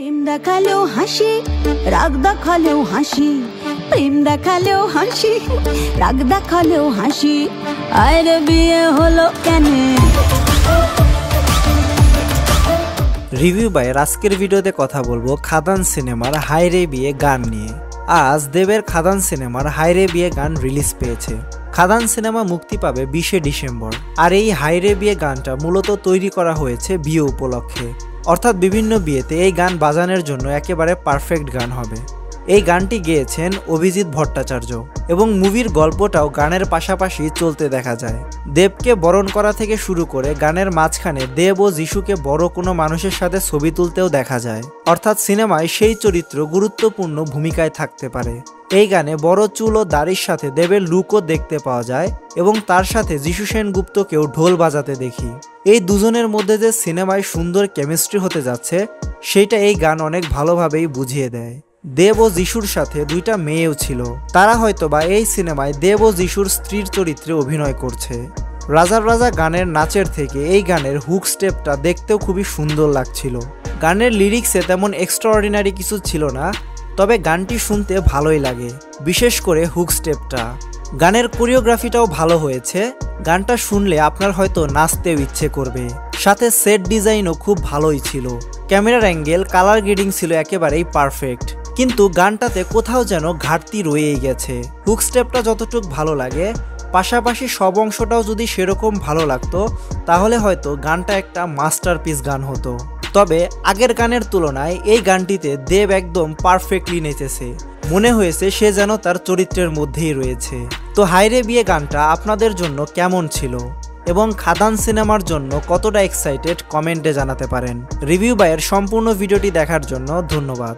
প্রেম দেখালেও হাসি, রাগ দেখালেও হাসি, প্রেম দেখালেও হাসি, রাগ দেখালেও হাসি, আরে বিয়ে হলো কেন? রিভিউ বাইয়ের আজকের ভিডিওতে কথা বলবো খাদান সিনেমার হায়রে বিয়ে গান নিয়ে। আজ দেবের খাদান সিনেমার হায়রে বিয়ে গান রিলিজ পেয়েছে। খাদান সিনেমা মুক্তি পাবে 20শে ডিসেম্বর। আর এই হায়রে বিয়ে গানটা মূলত তৈরি করা হয়েছে বিয়ে উপলক্ষে, অর্থাৎ বিভিন্ন বিয়েতে এই গান বাজানোর জন্য একেবারে পারফেক্ট গান হবে। এই গানটি গেয়েছেন অভিজিৎ ভট্টাচার্য এবং মুভির গল্পটাও গানের পাশাপাশি চলতে দেখা যায়। দেবকে বরণ করা থেকে শুরু করে গানের মাঝখানে দেব ও যিশুকে বড় কোনো মানুষের সাথে ছবি তুলতেও দেখা যায়, অর্থাৎ সিনেমায় সেই চরিত্র গুরুত্বপূর্ণ ভূমিকায় থাকতে পারে। এই গানে বড় চুল ও দাড়ির সাথে দেবের লুকও দেখতে পাওয়া যায় এবং তার সাথে যিশু সেনগুপ্তকেও ঢোল বাজাতে দেখি। এই দুজনের মধ্যে যে সিনেমায় সুন্দর কেমিস্ট্রি হতে যাচ্ছে সেইটা এই গান অনেক ভালোভাবেই বুঝিয়ে দেয়। দেব ও যিশুর সাথে দুইটা মেয়েও ছিল, তারা হয়তোবা এই সিনেমায় দেব ও যিশুর স্ত্রীর চরিত্রে অভিনয় করছে। রাজার রাজা গানের নাচের থেকে এই গানের হুক স্টেপটা দেখতেও খুবই সুন্দর লাগছিল। গানের লিরিক্সে তেমন এক্সট্রাঅর্ডিনারি কিছু ছিল না, তবে গানটি শুনতে ভালোই লাগে, বিশেষ করে হুক স্টেপটা। গানের কোরিওগ্রাফিটাও ভালো হয়েছে, গানটা শুনলে আপনার হয়তো নাচতেও ইচ্ছে করবে। সাথে সেট ডিজাইনও খুব ভালোই ছিল, ক্যামেরার অ্যাঙ্গেল, কালার গ্রেডিং ছিল একেবারেই পারফেক্ট। কিন্তু গানটাতে কোথাও যেন ঘাটতি রয়েই গেছে। হুক স্টেপটা যতটুকু ভালো লাগে, পাশাপাশি সব অংশটাও যদি সেরকম ভালো লাগতো তাহলে হয়তো গানটা একটা মাস্টারপিস গান হতো। তবে আগের গানের তুলনায় এই গানটিতে দেব একদম পারফেক্টলি নেচেছে, মনে হয়েছে সে যেন তার চরিত্রের মধ্যেই রয়েছে। তো হায়রে বিয়ে গানটা আপনাদের জন্য কেমন ছিল এবং খাদান সিনেমার জন্য কতটা এক্সাইটেড কমেন্টে জানাতে পারেন। রিভিউ বাইয়ের সম্পূর্ণ ভিডিওটি দেখার জন্য ধন্যবাদ।